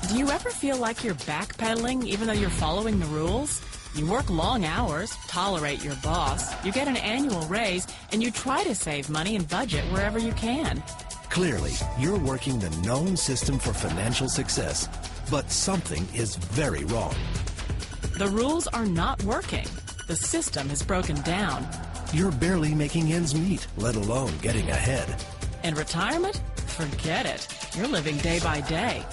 Do you ever feel like you're backpedaling even though you're following the rules? You work long hours, tolerate your boss, you get an annual raise, and you try to save money and budget wherever you can. Clearly, you're working the known system for financial success, but something is very wrong. The rules are not working. The system is broken down. You're barely making ends meet, let alone getting ahead. And retirement? Forget it. You're living day by day.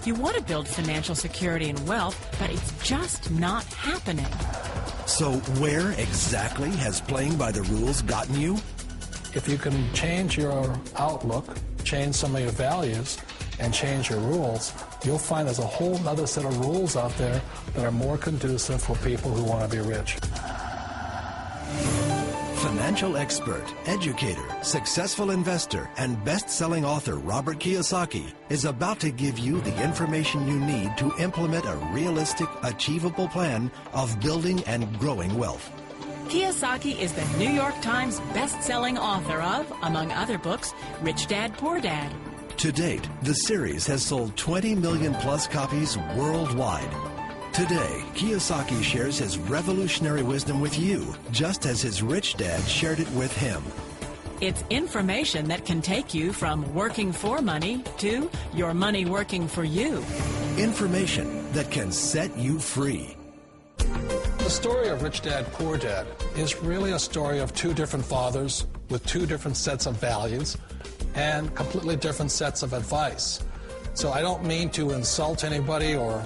You want to build financial security and wealth, but it's just not happening. So where exactly has playing by the rules gotten you? If you can change your outlook, change some of your values, and change your rules, you'll find there's a whole other set of rules out there that are more conducive for people who want to be rich. Financial expert, educator, successful investor, and best-selling author Robert Kiyosaki is about to give you the information you need to implement a realistic, achievable plan of building and growing wealth. Kiyosaki is the New York Times best-selling author of, among other books, Rich Dad, Poor Dad. To date, the series has sold 20 million plus copies worldwide. Today, Kiyosaki shares his revolutionary wisdom with you, just as his rich dad shared it with him. It's information that can take you from working for money to your money working for you. Information that can set you free. The story of Rich Dad, Poor Dad is really a story of two different fathers with two different sets of values and completely different sets of advice. So I don't mean to insult anybody or,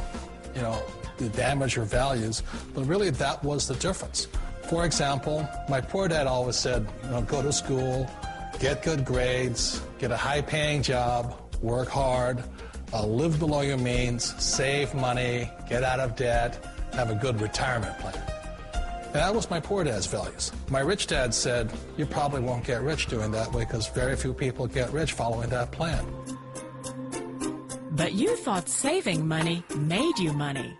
damage your values, but really that was the difference. For example, my poor dad always said, go to school, get good grades, get a high-paying job, work hard, live below your means, save money, get out of debt, have a good retirement plan. And that was my poor dad's values. My rich dad said, you probably won't get rich doing that way because very few people get rich following that plan. But you thought saving money made you money.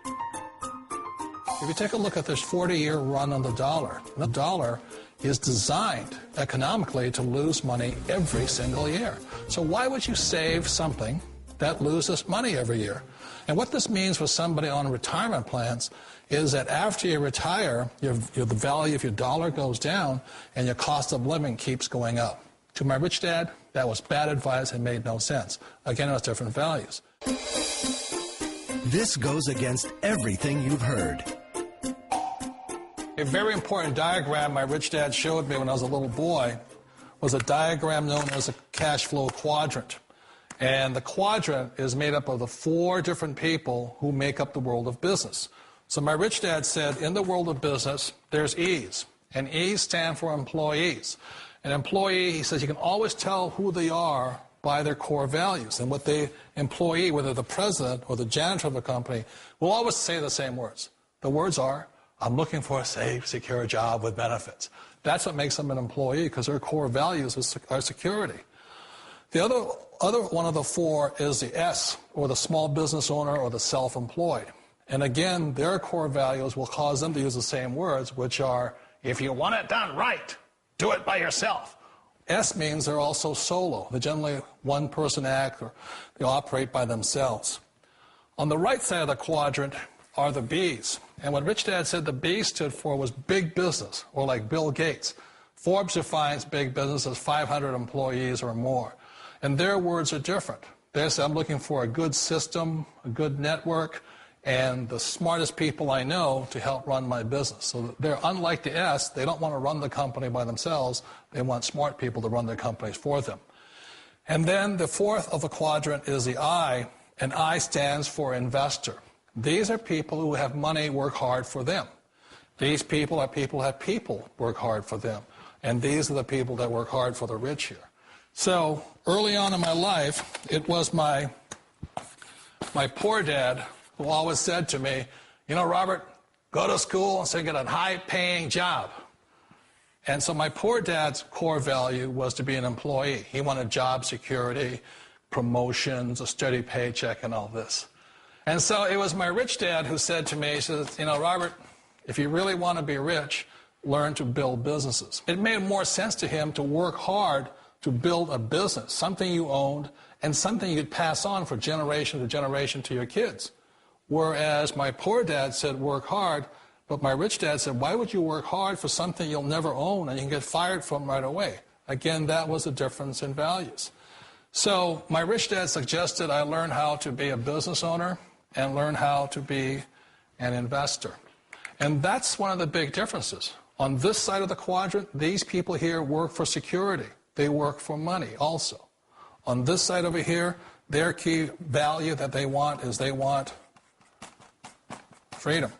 If you take a look at this 40-year run on the dollar is designed economically to lose money every single year. So why would you save something that loses money every year? And what this means for somebody on retirement plans is that after you retire, the value of your dollar goes down and your cost of living keeps going up. To my rich dad, that was bad advice and made no sense. Again, it was different values. This goes against everything you've heard. A very important diagram my rich dad showed me when I was a little boy was a diagram known as a cash flow quadrant. And the quadrant is made up of the four different people who make up the world of business. So my rich dad said, in the world of business, there's E's. And E's stand for employees. An employee, he says, you can always tell who they are by their core values. And what the employee, whether the president or the janitor of a company, will always say the same words. The words are, I'm looking for a safe, secure job with benefits. That's what makes them an employee, because their core values are security. The other one of the four is the S, or the small business owner or the self-employed. And again, their core values will cause them to use the same words, which are, if you want it done right, do it by yourself. S means they're also solo. They're generally one-person act, or they operate by themselves. On the right side of the quadrant are the B's. And what Rich Dad said the B stood for was big business, or like Bill Gates. Forbes defines big business as 500 employees or more. And their words are different. They say, I'm looking for a good system, a good network, and the smartest people I know to help run my business. So they're unlike the S. They don't want to run the company by themselves. They want smart people to run their companies for them. And then the fourth of the quadrant is the I, and I stands for investor. These are people who have money work hard for them. These people are people who have people work hard for them. And these are the people that work hard for the rich here. So early on in my life, it was my poor dad who always said to me, Robert, go to school and get a high-paying job. And so my poor dad's core value was to be an employee. He wanted job security, promotions, a steady paycheck, and all this. And so it was my rich dad who said to me, he says, Robert, if you really want to be rich, learn to build businesses. It made more sense to him to work hard to build a business, something you owned, and something you could pass on for generation to generation to your kids. Whereas my poor dad said, work hard, but my rich dad said, why would you work hard for something you'll never own and you can get fired from right away? Again, that was a difference in values. So my rich dad suggested I learn how to be a business owner and learn how to be an investor. And that's one of the big differences. On this side of the quadrant, these people here work for security. They work for money also. On this side over here, their key value that they want is they want freedom.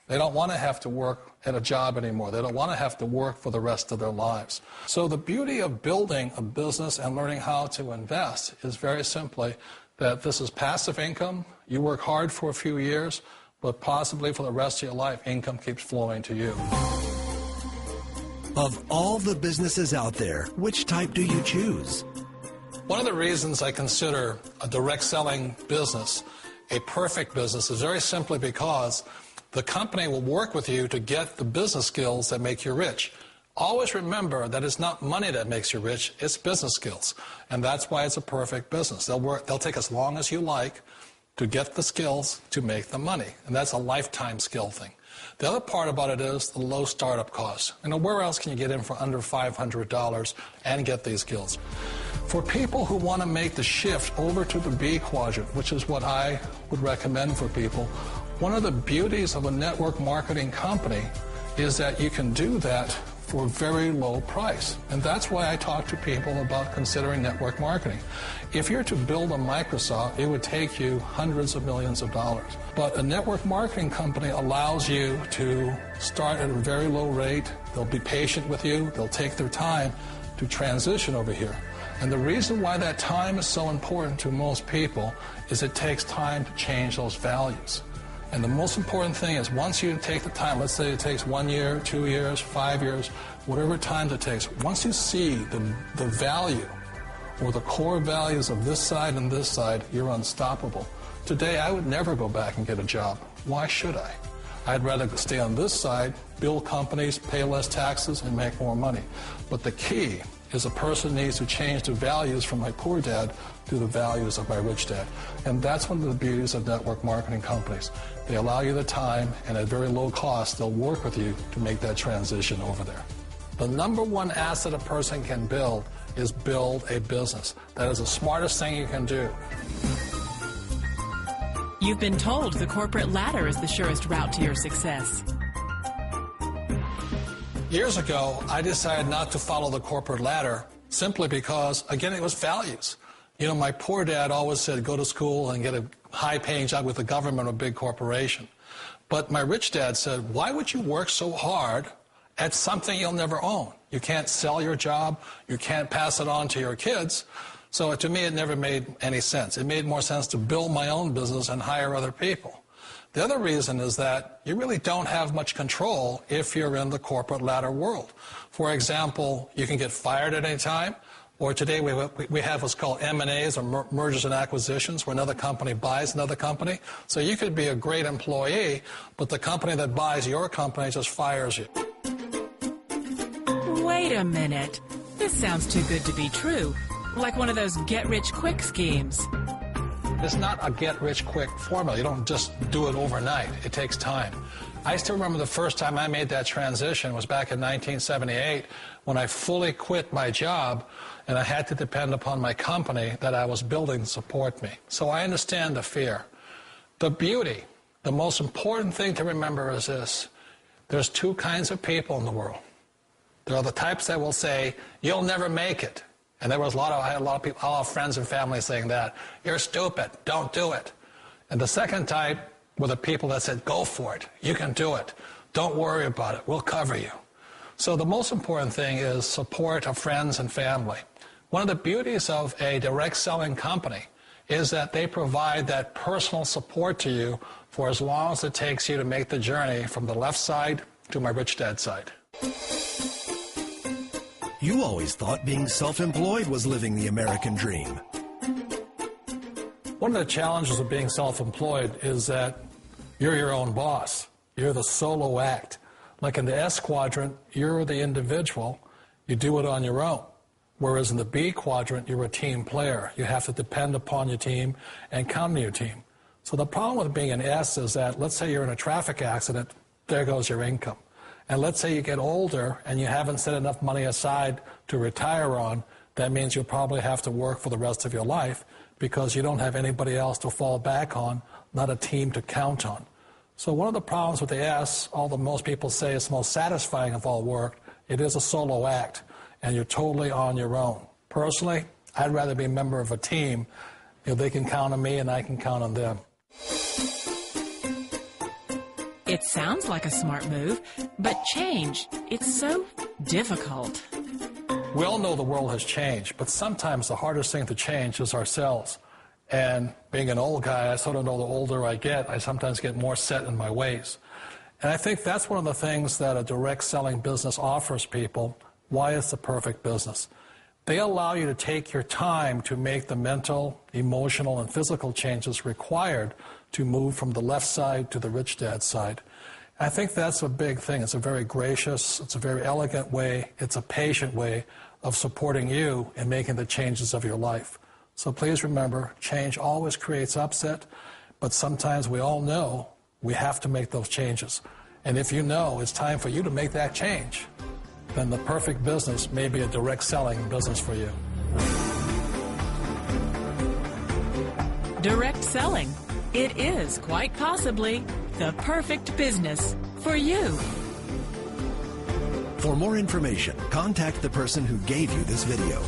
They don't want to have to work at a job anymore. They don't want to have to work for the rest of their lives. So the beauty of building a business and learning how to invest is very simply that this is passive income. You work hard for a few years, but possibly for the rest of your life, income keeps flowing to you. Of all the businesses out there, which type do you choose? One of the reasons I consider a direct selling business a perfect business is very simply because the company will work with you to get the business skills that make you rich. Always remember that it's not money that makes you rich, it's business skills. And that's why it's a perfect business. They'll take as long as you like to get the skills to make the money. And that's a lifetime skill thing. The other part about it is the low startup cost. Where else can you get in for under $500 and get these skills? For people who want to make the shift over to the B quadrant, which is what I would recommend for people, one of the beauties of a network marketing company is that you can do that for a very low price. And that's why I talk to people about considering network marketing. If you're to build a Microsoft, it would take you hundreds of millions of dollars. But a network marketing company allows you to start at a very low rate. They'll be patient with you. They'll take their time to transition over here. And the reason why that time is so important to most people is it takes time to change those values. And the most important thing is once you take the time, let's say it takes 1 year, 2 years, 5 years, whatever time it takes, once you see the value or the core values of this side and this side, you're unstoppable. Today, I would never go back and get a job. Why should I? I'd rather stay on this side, build companies, pay less taxes, and make more money. But the key is a person needs to change the values from my poor dad to the values of my rich dad. And that's one of the beauties of network marketing companies. They allow you the time, and at very low cost, they'll work with you to make that transition over there. The number one asset a person can build is build a business. That is the smartest thing you can do. You've been told the corporate ladder is the surest route to your success. Years ago, I decided not to follow the corporate ladder simply because, again, it was values. You know, my poor dad always said, go to school and get a high-paying job with the government or a big corporation. But my rich dad said, why would you work so hard at something you'll never own? You can't sell your job. You can't pass it on to your kids. So to me, it never made any sense. It made more sense to build my own business and hire other people. The other reason is that you really don't have much control if you're in the corporate ladder world. For example, you can get fired at any time, or today we have what's called M&As, or mergers and acquisitions, where another company buys another company. So you could be a great employee, but the company that buys your company just fires you. Wait a minute. This sounds too good to be true. Like one of those get-rich-quick schemes. It's not a get-rich-quick formula. You don't just do it overnight. It takes time. I still remember the first time I made that transition was back in 1978 when I fully quit my job and I had to depend upon my company that I was building to support me. So I understand the fear. The beauty, the most important thing to remember is this. There's two kinds of people in the world. There are the types that will say, you'll never make it. And I had a lot of people, all friends and family saying that. You're stupid. Don't do it. And the second type were the people that said, go for it. You can do it. Don't worry about it. We'll cover you. So the most important thing is support of friends and family. One of the beauties of a direct selling company is that they provide that personal support to you for as long as it takes you to make the journey from the left side to my rich dad side. You always thought being self-employed was living the American dream. One of the challenges of being self-employed is that you're your own boss. You're the solo act. Like in the S quadrant, you're the individual. You do it on your own. Whereas in the B quadrant, you're a team player. You have to depend upon your team and count on your team. So the problem with being an S is that, let's say you're in a traffic accident, there goes your income. And let's say you get older and you haven't set enough money aside to retire on, that means you'll probably have to work for the rest of your life because you don't have anybody else to fall back on, not a team to count on. So one of the problems with the S, although most people say it's the most satisfying of all work, it is a solo act, and you're totally on your own. Personally, I'd rather be a member of a team. They can count on me and I can count on them. It sounds like a smart move, but change, it's so difficult. We all know the world has changed, but sometimes the hardest thing to change is ourselves. And being an old guy, I sort of know the older I get, I sometimes get more set in my ways. And I think that's one of the things that a direct selling business offers people, why it's the perfect business. They allow you to take your time to make the mental, emotional, and physical changes required to move from the left side to the rich dad side. I think that's a big thing. It's a very gracious, it's a very elegant way, it's a patient way of supporting you in making the changes of your life. So please remember, change always creates upset, but sometimes we all know we have to make those changes. And if you know it's time for you to make that change, then the perfect business may be a direct selling business for you. Direct selling. It is quite possibly the perfect business for you. For more information, contact the person who gave you this video.